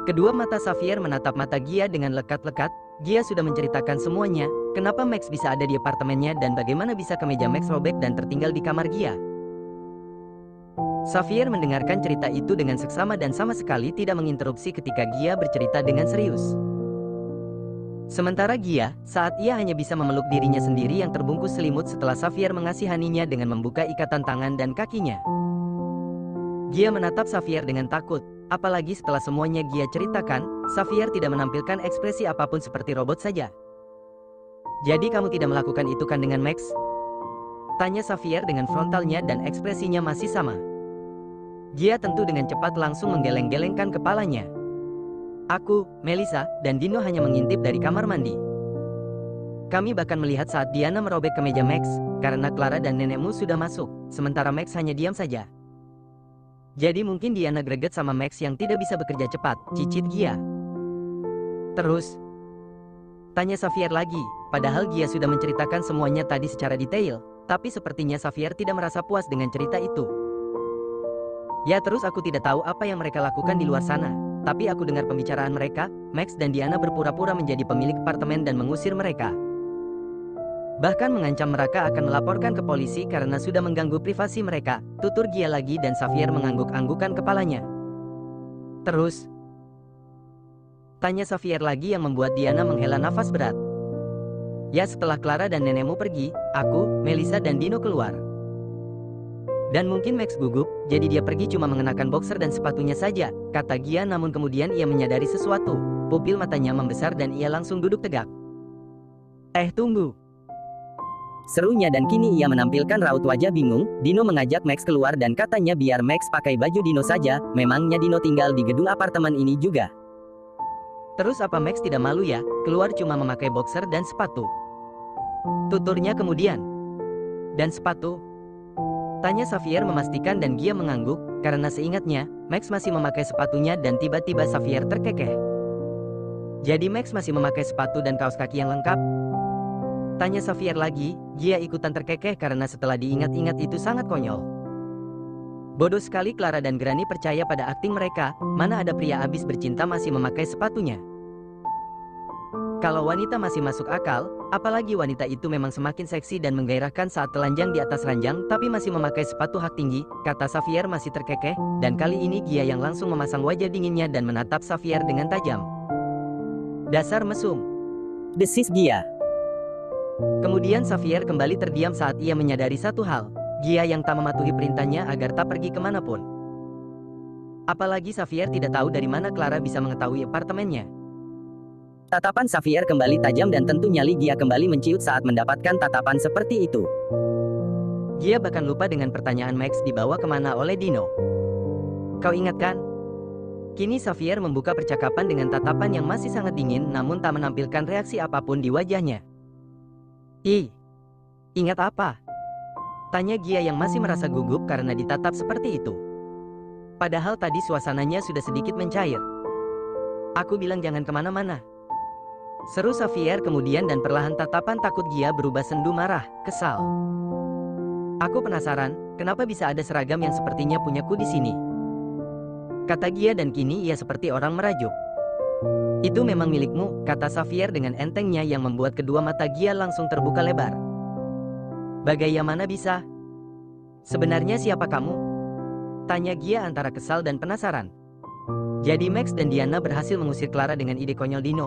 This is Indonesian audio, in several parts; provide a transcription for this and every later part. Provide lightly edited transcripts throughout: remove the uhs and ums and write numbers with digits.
Kedua mata Xavier menatap mata Gia dengan lekat-lekat. Gia sudah menceritakan semuanya, kenapa Max bisa ada di apartemennya dan bagaimana bisa kemeja Max robek dan tertinggal di kamar Gia. Xavier mendengarkan cerita itu dengan seksama dan sama sekali tidak menginterupsi ketika Gia bercerita dengan serius. Sementara Gia, saat ia hanya bisa memeluk dirinya sendiri yang terbungkus selimut setelah Xavier mengasihaninya dengan membuka ikatan tangan dan kakinya. Gia menatap Xavier dengan takut, apalagi setelah semuanya Gia ceritakan, Xavier tidak menampilkan ekspresi apapun seperti robot saja. "Jadi kamu tidak melakukan itu kan dengan Max?" tanya Xavier dengan frontalnya dan ekspresinya masih sama. Gia tentu dengan cepat langsung menggeleng-gelengkan kepalanya. "Aku, Melissa, dan Dino hanya mengintip dari kamar mandi. Kami bahkan melihat saat Diana merobek kemeja Max, karena Clara dan nenekmu sudah masuk, sementara Max hanya diam saja. Jadi mungkin Diana greget sama Max yang tidak bisa bekerja cepat," cicit Gia. "Terus?" tanya Xavier lagi, padahal Gia sudah menceritakan semuanya tadi secara detail, tapi sepertinya Xavier tidak merasa puas dengan cerita itu. "Ya terus aku tidak tahu apa yang mereka lakukan di luar sana, tapi aku dengar pembicaraan mereka, Max dan Diana berpura-pura menjadi pemilik apartemen dan mengusir mereka. Bahkan mengancam mereka akan melaporkan ke polisi karena sudah mengganggu privasi mereka," tutur Gia lagi dan Xavier mengangguk-anggukan kepalanya. "Terus?" tanya Xavier lagi yang membuat Diana menghela nafas berat. "Ya setelah Clara dan nenekmu pergi, aku, Melissa dan Dino keluar. Dan mungkin Max gugup, jadi dia pergi cuma mengenakan boxer dan sepatunya saja," kata Gia namun kemudian ia menyadari sesuatu. Pupil matanya membesar dan ia langsung duduk tegak. Tunggu!" serunya dan kini ia menampilkan raut wajah bingung. Dino mengajak Max keluar dan katanya biar Max pakai baju Dino saja, memangnya Dino tinggal di gedung apartemen ini juga. "Terus apa Max tidak malu ya, keluar cuma memakai boxer dan sepatu?" tuturnya kemudian. "Dan sepatu?" tanya Xavier memastikan dan Gia mengangguk, karena seingatnya, Max masih memakai sepatunya dan tiba-tiba Xavier terkekeh. "Jadi Max masih memakai sepatu dan kaos kaki yang lengkap?" tanya Xavier lagi. Gia ikutan terkekeh karena setelah diingat-ingat itu sangat konyol. Bodoh sekali Clara dan Granny percaya pada akting mereka, mana ada pria abis bercinta masih memakai sepatunya. Kalau wanita masih masuk akal, apalagi wanita itu memang semakin seksi dan menggairahkan saat telanjang di atas ranjang tapi masih memakai sepatu hak tinggi, kata Xavier masih terkekeh, dan kali ini Gia yang langsung memasang wajah dinginnya dan menatap Xavier dengan tajam. "Dasar mesum," desis Gia. Kemudian Xavier kembali terdiam saat ia menyadari satu hal, Gia yang tak mematuhi perintahnya agar tak pergi kemanapun. Apalagi Xavier tidak tahu dari mana Clara bisa mengetahui apartemennya. Tatapan Xavier kembali tajam dan tentu nyali Gia kembali menciut saat mendapatkan tatapan seperti itu. Gia bahkan lupa dengan pertanyaan Max dibawa kemana oleh Dino. "Kau ingat kan?" Kini Xavier membuka percakapan dengan tatapan yang masih sangat dingin namun tak menampilkan reaksi apapun di wajahnya. Ingat apa?" tanya Gia yang masih merasa gugup karena ditatap seperti itu. Padahal tadi suasananya sudah sedikit mencair. "Aku bilang jangan kemana-mana," seru Xavier kemudian dan perlahan tatapan takut Gia berubah sendu marah, kesal. "Aku penasaran, kenapa bisa ada seragam yang sepertinya punyaku di sini?" kata Gia dan kini ia seperti orang merajuk. "Itu memang milikmu," kata Xavier dengan entengnya yang membuat kedua mata Gia langsung terbuka lebar. "Bagaimana bisa? Sebenarnya siapa kamu?" tanya Gia antara kesal dan penasaran. "Jadi Max dan Diana berhasil mengusir Clara dengan ide konyol Dino?"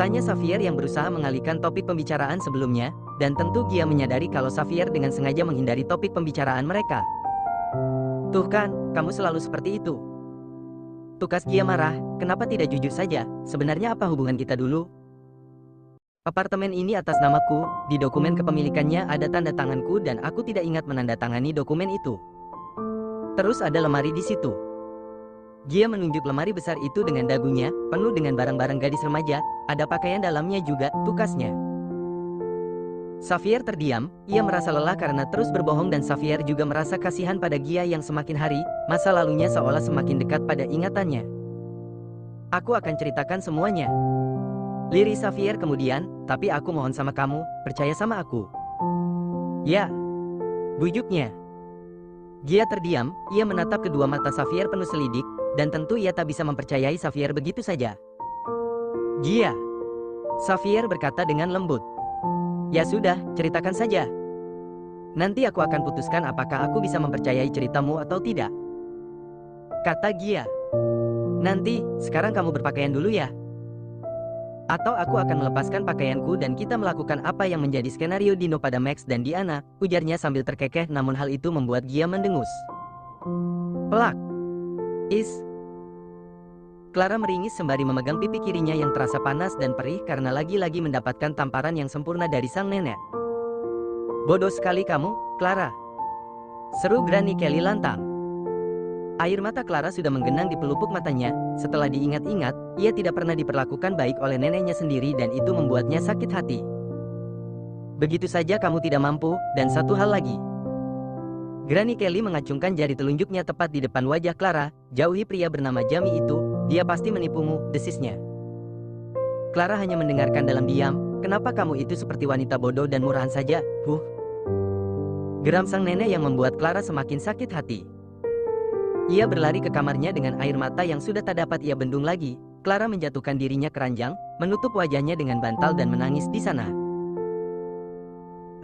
tanya Xavier yang berusaha mengalihkan topik pembicaraan sebelumnya, dan tentu Gia menyadari kalau Xavier dengan sengaja menghindari topik pembicaraan mereka. "Tuh kan, kamu selalu seperti itu," tukas Gia marah. "Kenapa tidak jujur saja, sebenarnya apa hubungan kita dulu? Apartemen ini atas namaku, di dokumen kepemilikannya ada tanda tanganku dan aku tidak ingat menandatangani dokumen itu. Terus ada lemari di situ." Gia menunjuk lemari besar itu dengan dagunya, penuh dengan barang-barang gadis remaja, ada pakaian dalamnya juga, tukasnya. Xavier terdiam, ia merasa lelah karena terus berbohong dan Xavier juga merasa kasihan pada Gia yang semakin hari, masa lalunya seolah semakin dekat pada ingatannya. "Aku akan ceritakan semuanya," lirik Xavier kemudian, "tapi aku mohon sama kamu, percaya sama aku." "Ya," bujuknya. Gia terdiam, ia menatap kedua mata Xavier penuh selidik, dan tentu ia tak bisa mempercayai Xavier begitu saja. Gia, Xavier berkata dengan lembut. Ya sudah, ceritakan saja. Nanti aku akan putuskan apakah aku bisa mempercayai ceritamu atau tidak. Kata Gia. Nanti, sekarang kamu berpakaian dulu ya. Atau aku akan melepaskan pakaianku dan kita melakukan apa yang menjadi skenario Dino pada Max dan Diana, ujarnya sambil terkekeh, namun hal itu membuat Gia mendengus. Pelak. Clara meringis sembari memegang pipi kirinya yang terasa panas dan perih karena lagi-lagi mendapatkan tamparan yang sempurna dari sang nenek. Bodoh sekali kamu, Clara. Seru Granny Kelly lantang. Air mata Clara sudah menggenang di pelupuk matanya. Setelah diingat-ingat, ia tidak pernah diperlakukan baik oleh neneknya sendiri dan itu membuatnya sakit hati. Begitu saja kamu tidak mampu, dan satu hal lagi. Granny Kelly mengacungkan jari telunjuknya tepat di depan wajah Clara. Jauhi pria bernama Jamie itu, dia pasti menipumu, desisnya. Clara hanya mendengarkan dalam diam. Kenapa kamu itu seperti wanita bodoh dan murahan saja, Geram sang nenek yang membuat Clara semakin sakit hati. Ia berlari ke kamarnya dengan air mata yang sudah tak dapat ia bendung lagi. Clara menjatuhkan dirinya ke ranjang, menutup wajahnya dengan bantal dan menangis di sana.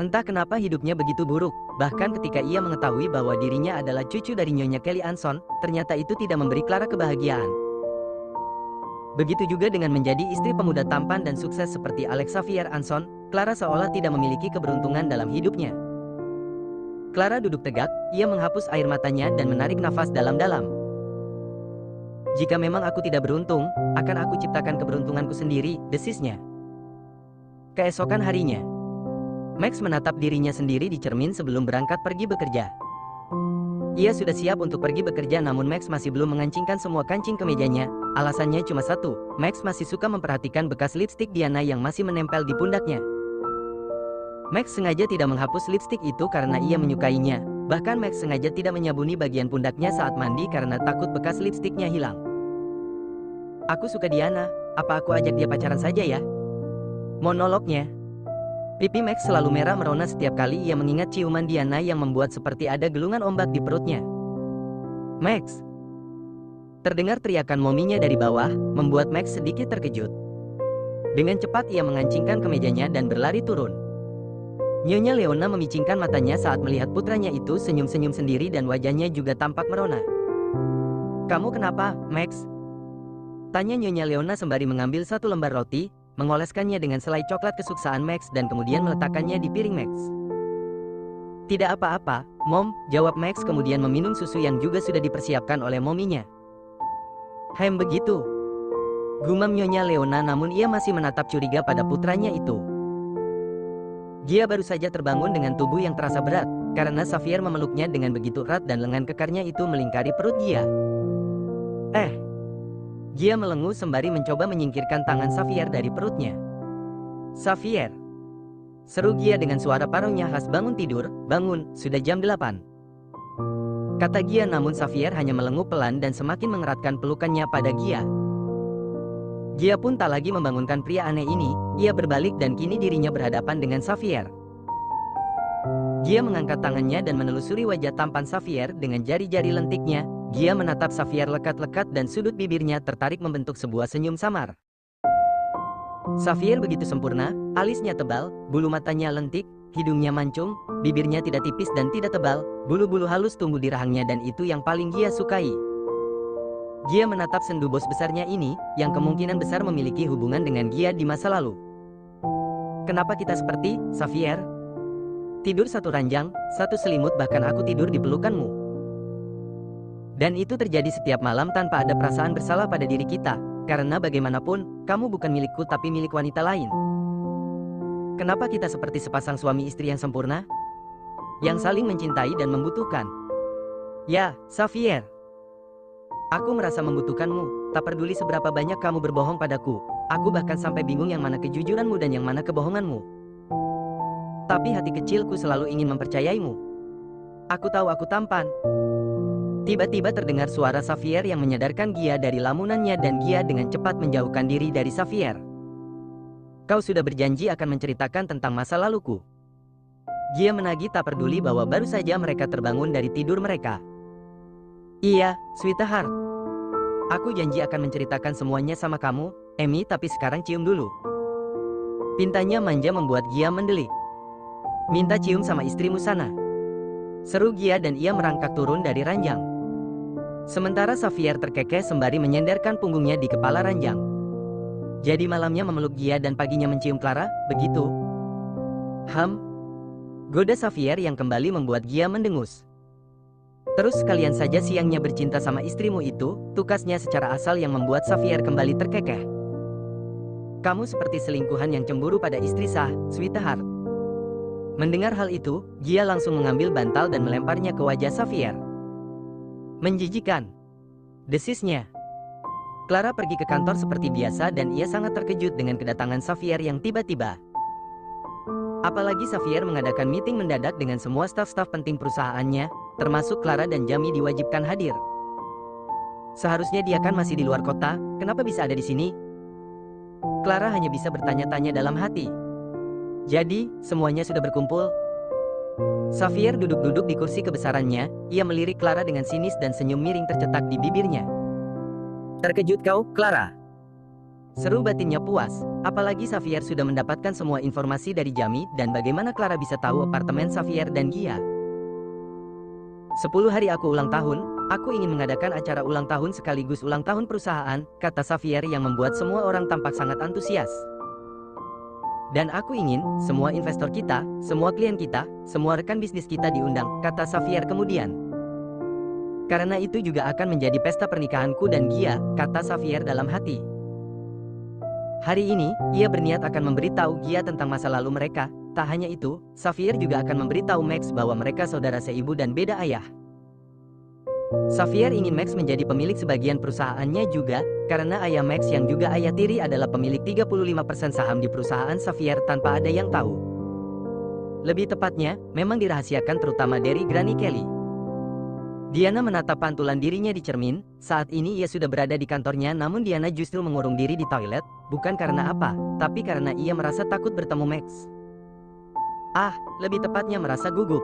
Entah kenapa hidupnya begitu buruk, bahkan ketika ia mengetahui bahwa dirinya adalah cucu dari Nyonya Kelly Anson, ternyata itu tidak memberi Clara kebahagiaan. Begitu juga dengan menjadi istri pemuda tampan dan sukses seperti Alex Xavier Anson, Clara seolah tidak memiliki keberuntungan dalam hidupnya. Clara duduk tegak, ia menghapus air matanya dan menarik nafas dalam-dalam. Jika memang aku tidak beruntung, akan aku ciptakan keberuntunganku sendiri, desisnya. Keesokan harinya, Max menatap dirinya sendiri di cermin sebelum berangkat pergi bekerja. Ia sudah siap untuk pergi bekerja namun Max masih belum mengancingkan semua kancing kemejanya. Alasannya cuma satu, Max masih suka memperhatikan bekas lipstik Diana yang masih menempel di pundaknya. Max sengaja tidak menghapus lipstik itu karena ia menyukainya. Bahkan Max sengaja tidak menyabuni bagian pundaknya saat mandi karena takut bekas lipstiknya hilang. Aku suka Diana, apa aku ajak dia pacaran saja ya? Monolognya. Pipi Max selalu merah merona setiap kali ia mengingat ciuman Diana yang membuat seperti ada gelungan ombak di perutnya. Max! Terdengar teriakan mominya dari bawah, membuat Max sedikit terkejut. Dengan cepat ia mengancingkan kemejanya dan berlari turun. Nyonya Leona memicingkan matanya saat melihat putranya itu senyum-senyum sendiri dan wajahnya juga tampak merona. Kamu kenapa, Max? Tanya Nyonya Leona sembari mengambil satu lembar roti, mengoleskannya dengan selai coklat kesukaan Max dan kemudian meletakkannya di piring Max. Tidak apa-apa, Mom, jawab Max kemudian meminum susu yang juga sudah dipersiapkan oleh mominya. Begitu. Gumam Nyonya Leona namun ia masih menatap curiga pada putranya itu. Dia baru saja terbangun dengan tubuh yang terasa berat, karena Xavier memeluknya dengan begitu erat dan lengan kekarnya itu melingkari perut Gia. Gia melenguh sembari mencoba menyingkirkan tangan Xavier dari perutnya. Xavier! Seru Gia dengan suara paraunya khas bangun tidur, bangun, sudah jam 8. Kata Gia namun Xavier hanya melenguh pelan dan semakin mengeratkan pelukannya pada Gia. Gia pun tak lagi membangunkan pria aneh ini, ia berbalik dan kini dirinya berhadapan dengan Xavier. Gia mengangkat tangannya dan menelusuri wajah tampan Xavier dengan jari-jari lentiknya. Gia menatap Xavier lekat-lekat dan sudut bibirnya tertarik membentuk sebuah senyum samar. Xavier begitu sempurna, alisnya tebal, bulu matanya lentik, hidungnya mancung, bibirnya tidak tipis dan tidak tebal, bulu-bulu halus tumbuh di rahangnya dan itu yang paling Gia sukai. Gia menatap sendu bos besarnya ini, yang kemungkinan besar memiliki hubungan dengan Gia di masa lalu. Kenapa kita seperti, Xavier? Tidur satu ranjang, satu selimut bahkan aku tidur di pelukanmu. Dan itu terjadi setiap malam tanpa ada perasaan bersalah pada diri kita, karena bagaimanapun, kamu bukan milikku tapi milik wanita lain. Kenapa kita seperti sepasang suami istri yang sempurna? Yang saling mencintai dan membutuhkan. Ya, Xavier. Aku merasa membutuhkanmu, tak peduli seberapa banyak kamu berbohong padaku. Aku bahkan sampai bingung yang mana kejujuranmu dan yang mana kebohonganmu. Tapi hati kecilku selalu ingin mempercayaimu. Aku tahu aku tampan. Tiba-tiba terdengar suara Xavier yang menyadarkan Gia dari lamunannya dan Gia dengan cepat menjauhkan diri dari Xavier. Kau sudah berjanji akan menceritakan tentang masa laluku. Gia menagih tak peduli bahwa baru saja mereka terbangun dari tidur mereka. Iya, sweetheart. Aku janji akan menceritakan semuanya sama kamu, Emi, tapi sekarang cium dulu. Pintanya manja membuat Gia mendelik. Minta cium sama istrimu sana. Seru Gia dan ia merangkak turun dari ranjang. Sementara Xavier terkekeh sembari menyenderkan punggungnya di kepala ranjang. Jadi malamnya memeluk Gia dan paginya mencium Clara, begitu? Goda Xavier yang kembali membuat Gia mendengus. Terus sekalian saja siangnya bercinta sama istrimu itu, tukasnya secara asal yang membuat Xavier kembali terkekeh. Kamu seperti selingkuhan yang cemburu pada istri sah, sweetheart. Mendengar hal itu, Gia langsung mengambil bantal dan melemparnya ke wajah Xavier. Menjijikan, desisnya. Clara pergi ke kantor seperti biasa dan ia sangat terkejut dengan kedatangan Xavier yang tiba-tiba. Apalagi Xavier mengadakan meeting mendadak dengan semua staf-staf penting perusahaannya, termasuk Clara dan Jamie diwajibkan hadir. Seharusnya dia kan masih di luar kota, kenapa bisa ada di sini? Clara hanya bisa bertanya-tanya dalam hati. Jadi, semuanya sudah berkumpul? Xavier duduk-duduk di kursi kebesarannya, ia melirik Clara dengan sinis dan senyum miring tercetak di bibirnya. Terkejut kau, Clara? Seru batinnya puas, apalagi Xavier sudah mendapatkan semua informasi dari Jamie dan bagaimana Clara bisa tahu apartemen Xavier dan Gia. 10 hari aku ulang tahun, aku ingin mengadakan acara ulang tahun sekaligus ulang tahun perusahaan, kata Xavier yang membuat semua orang tampak sangat antusias. Dan aku ingin, semua investor kita, semua klien kita, semua rekan bisnis kita diundang, kata Xavier kemudian. Karena itu juga akan menjadi pesta pernikahanku dan Gia, kata Xavier dalam hati. Hari ini, ia berniat akan memberitahu Gia tentang masa lalu mereka. Tak hanya itu, Xavier juga akan memberitahu Max bahwa mereka saudara seibu dan beda ayah. Xavier ingin Max menjadi pemilik sebagian perusahaannya juga, karena ayah Max yang juga ayah tiri adalah pemilik 35% saham di perusahaan Xavier tanpa ada yang tahu. Lebih tepatnya, memang dirahasiakan terutama dari Granny Kelly. Diana menatap pantulan dirinya di cermin, saat ini ia sudah berada di kantornya namun Diana justru mengurung diri di toilet, bukan karena apa, tapi karena ia merasa takut bertemu Max. Lebih tepatnya merasa gugup.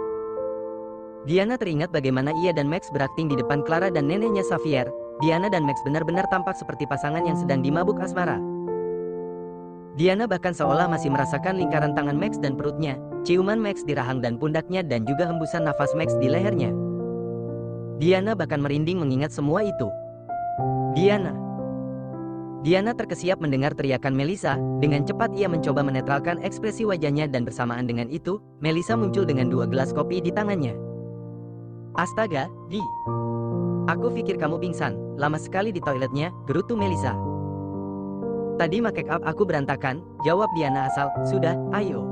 Diana teringat bagaimana ia dan Max berakting di depan Clara dan neneknya Xavier. Diana dan Max benar-benar tampak seperti pasangan yang sedang dimabuk asmara. Diana bahkan seolah masih merasakan lingkaran tangan Max dan perutnya, ciuman Max di rahang dan pundaknya dan juga hembusan nafas Max di lehernya. Diana bahkan merinding mengingat semua itu. Diana terkesiap mendengar teriakan Melissa, dengan cepat ia mencoba menetralkan ekspresi wajahnya dan bersamaan dengan itu, Melissa muncul dengan 2 gelas kopi di tangannya. Astaga, Di. Aku pikir kamu pingsan, lama sekali di toiletnya, gerutu Melissa. Tadi make up aku berantakan, jawab Diana asal, sudah, ayo.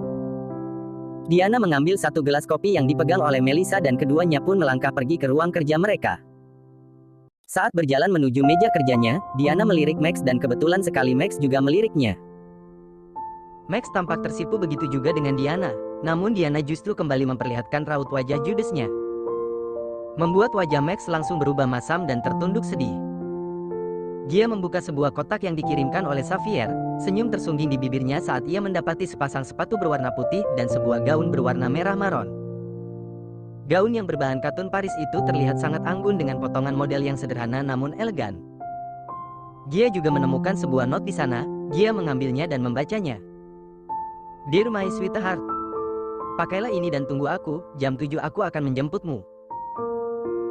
Diana mengambil 1 gelas kopi yang dipegang oleh Melissa dan keduanya pun melangkah pergi ke ruang kerja mereka. Saat berjalan menuju meja kerjanya, Diana melirik Max dan kebetulan sekali Max juga meliriknya. Max tampak tersipu begitu juga dengan Diana, namun Diana justru kembali memperlihatkan raut wajah judesnya. Membuat wajah Max langsung berubah masam dan tertunduk sedih. Dia membuka sebuah kotak yang dikirimkan oleh Xavier, senyum tersungging di bibirnya saat ia mendapati sepasang sepatu berwarna putih dan sebuah gaun berwarna merah maron. Gaun yang berbahan katun Paris itu terlihat sangat anggun dengan potongan model yang sederhana namun elegan. Gia juga menemukan sebuah not di sana, Gia mengambilnya dan membacanya. Dear my sweetheart, pakailah ini dan tunggu aku, jam 7 aku akan menjemputmu.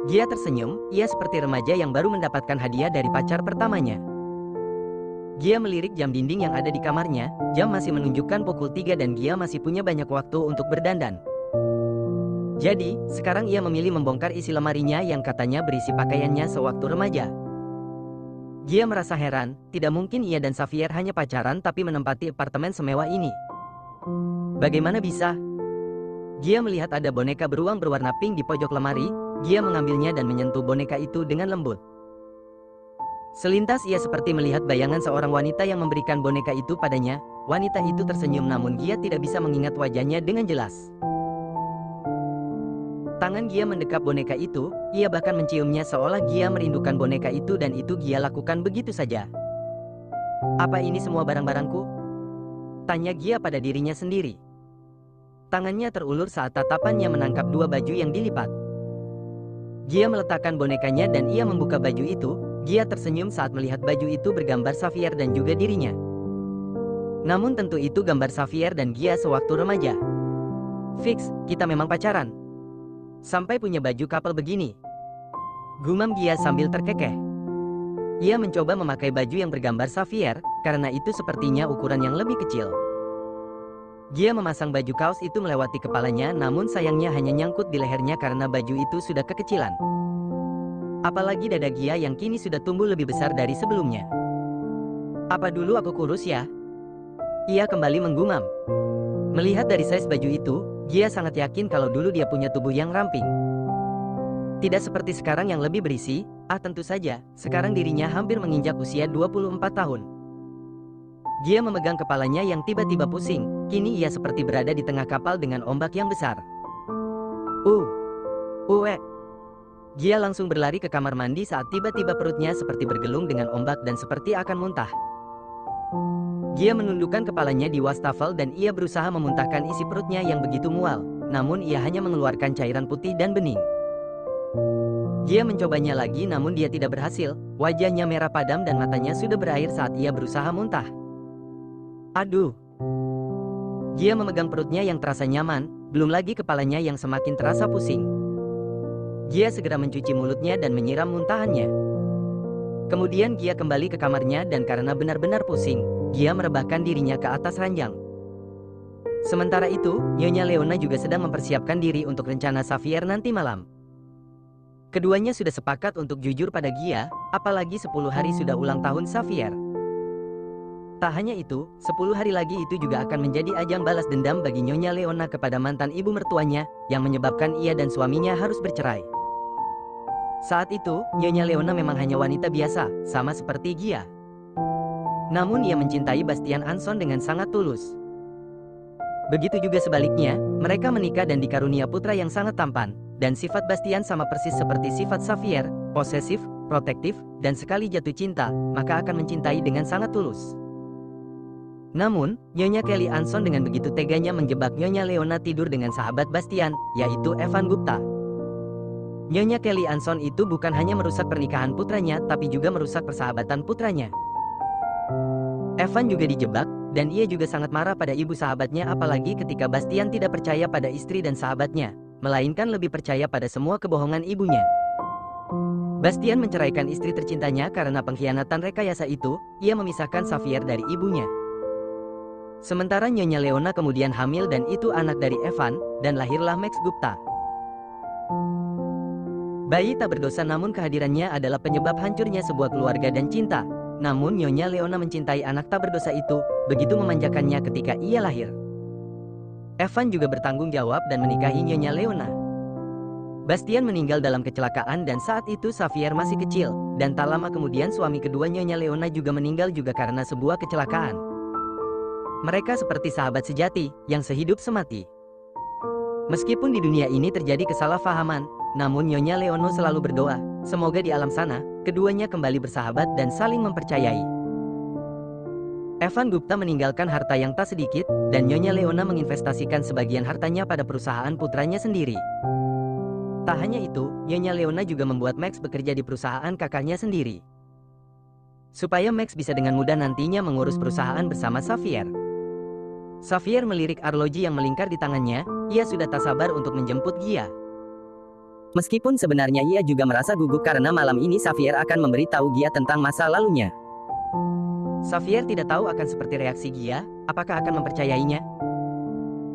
Gia tersenyum, ia seperti remaja yang baru mendapatkan hadiah dari pacar pertamanya. Gia melirik jam dinding yang ada di kamarnya, jam masih menunjukkan pukul 3 dan Gia masih punya banyak waktu untuk berdandan. Jadi, sekarang ia memilih membongkar isi lemarinya yang katanya berisi pakaiannya sewaktu remaja. Gia merasa heran, tidak mungkin ia dan Xavier hanya pacaran tapi menempati apartemen semewah ini. Bagaimana bisa? Gia melihat ada boneka beruang berwarna pink di pojok lemari. Gia mengambilnya dan menyentuh boneka itu dengan lembut. Selintas ia seperti melihat bayangan seorang wanita yang memberikan boneka itu padanya. Wanita itu tersenyum namun Gia tidak bisa mengingat wajahnya dengan jelas. Tangan Gia mendekap boneka itu, ia bahkan menciumnya seolah Gia merindukan boneka itu dan itu Gia lakukan begitu saja. Apa ini semua barang-barangku? Tanya Gia pada dirinya sendiri. Tangannya terulur saat tatapannya menangkap 2 baju yang dilipat. Gia meletakkan bonekanya dan ia membuka baju itu. Gia tersenyum saat melihat baju itu bergambar Xavier dan juga dirinya. Namun tentu itu gambar Xavier dan Gia sewaktu remaja. Fix, kita memang pacaran. Sampai punya baju couple begini. Gumam Gia sambil terkekeh. Ia mencoba memakai baju yang bergambar Xavier, karena itu sepertinya ukuran yang lebih kecil. Gia memasang baju kaos itu melewati kepalanya, namun sayangnya hanya nyangkut di lehernya karena baju itu sudah kekecilan. Apalagi dada Gia yang kini sudah tumbuh lebih besar dari sebelumnya. Apa dulu aku kurus ya? Ia kembali menggumam. Melihat dari size baju itu, Gia sangat yakin kalau dulu dia punya tubuh yang ramping. Tidak seperti sekarang yang lebih berisi, tentu saja, sekarang dirinya hampir menginjak usia 24 tahun. Gia memegang kepalanya yang tiba-tiba pusing, kini ia seperti berada di tengah kapal dengan ombak yang besar. Gia langsung berlari ke kamar mandi saat tiba-tiba perutnya seperti bergelung dengan ombak dan seperti akan muntah. Gia menundukkan kepalanya di wastafel dan ia berusaha memuntahkan isi perutnya yang begitu mual, namun ia hanya mengeluarkan cairan putih dan bening. Gia mencobanya lagi namun dia tidak berhasil, wajahnya merah padam dan matanya sudah berair saat ia berusaha muntah. Aduh. Gia memegang perutnya yang terasa nyaman, belum lagi kepalanya yang semakin terasa pusing. Gia segera mencuci mulutnya dan menyiram muntahannya. Kemudian Gia kembali ke kamarnya dan karena benar-benar pusing, Gia merebahkan dirinya ke atas ranjang. Sementara itu, Nyonya Leona juga sedang mempersiapkan diri untuk rencana Xavier nanti malam. Keduanya sudah sepakat untuk jujur pada Gia, apalagi 10 hari sudah ulang tahun Xavier. Tak hanya itu, 10 hari lagi itu juga akan menjadi ajang balas dendam bagi Nyonya Leona kepada mantan ibu mertuanya, yang menyebabkan ia dan suaminya harus bercerai. Saat itu, Nyonya Leona memang hanya wanita biasa, sama seperti Gia. Namun ia mencintai Bastian Anson dengan sangat tulus. Begitu juga sebaliknya, mereka menikah dan dikarunia putra yang sangat tampan, dan sifat Bastian sama persis seperti sifat Xavier, posesif, protektif, dan sekali jatuh cinta, maka akan mencintai dengan sangat tulus. Namun, Nyonya Kelly Anson dengan begitu teganya menjebak Nyonya Leona tidur dengan sahabat Bastian, yaitu Evan Gupta. Nyonya Kelly Anson itu bukan hanya merusak pernikahan putranya, tapi juga merusak persahabatan putranya. Evan juga dijebak, dan ia juga sangat marah pada ibu sahabatnya apalagi ketika Bastian tidak percaya pada istri dan sahabatnya, melainkan lebih percaya pada semua kebohongan ibunya. Bastian menceraikan istri tercintanya karena pengkhianatan rekayasa itu, ia memisahkan Xavier dari ibunya. Sementara Nyonya Leona kemudian hamil dan itu anak dari Evan, dan lahirlah Max Gupta. Bayi tak berdosa namun kehadirannya adalah penyebab hancurnya sebuah keluarga dan cinta. Namun Nyonya Leona mencintai anak tak berdosa itu, begitu memanjakannya ketika ia lahir. Evan juga bertanggung jawab dan menikahi Nyonya Leona. Bastian meninggal dalam kecelakaan dan saat itu Xavier masih kecil, dan tak lama kemudian suami kedua Nyonya Leona juga meninggal juga karena sebuah kecelakaan. Mereka seperti sahabat sejati, yang sehidup semati. Meskipun di dunia ini terjadi kesalahpahaman, namun Nyonya Leona selalu berdoa, semoga di alam sana, keduanya kembali bersahabat dan saling mempercayai. Evan Gupta meninggalkan harta yang tak sedikit, dan Nyonya Leona menginvestasikan sebagian hartanya pada perusahaan putranya sendiri. Tak hanya itu, Nyonya Leona juga membuat Max bekerja di perusahaan kakaknya sendiri. Supaya Max bisa dengan mudah nantinya mengurus perusahaan bersama Xavier. Xavier melirik arloji yang melingkar di tangannya, ia sudah tak sabar untuk menjemput Gia. Meskipun sebenarnya ia juga merasa gugup karena malam ini Xavier akan memberitahu Gia tentang masa lalunya. Xavier tidak tahu akan seperti reaksi Gia, apakah akan mempercayainya?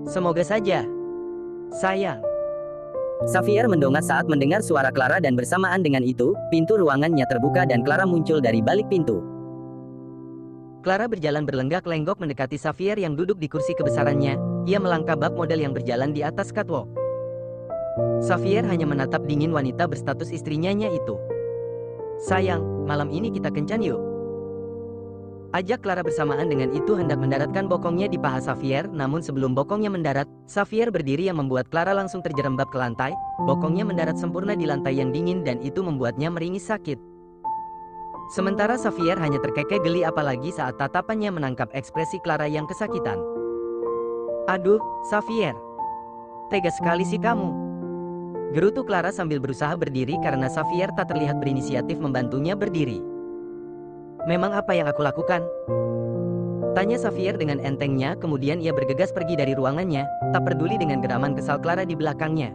Semoga saja. Sayang. Xavier mendongak saat mendengar suara Clara dan bersamaan dengan itu, pintu ruangannya terbuka dan Clara muncul dari balik pintu. Clara berjalan berlenggak-lenggok mendekati Xavier yang duduk di kursi kebesarannya, ia melangkah bak model yang berjalan di atas catwalk. Xavier hanya menatap dingin wanita berstatus istrinya itu. Sayang, malam ini kita kencan yuk. Ajak Clara bersamaan dengan itu hendak mendaratkan bokongnya di paha Xavier, namun sebelum bokongnya mendarat, Xavier berdiri yang membuat Clara langsung terjerembab ke lantai, bokongnya mendarat sempurna di lantai yang dingin dan itu membuatnya meringis sakit. Sementara Xavier hanya terkekeh geli apalagi saat tatapannya menangkap ekspresi Clara yang kesakitan. Aduh, Xavier. Tega sekali sih kamu. Gerutu Clara sambil berusaha berdiri karena Xavier tak terlihat berinisiatif membantunya berdiri. Memang apa yang aku lakukan? Tanya Xavier dengan entengnya, kemudian ia bergegas pergi dari ruangannya, tak peduli dengan geraman kesal Clara di belakangnya.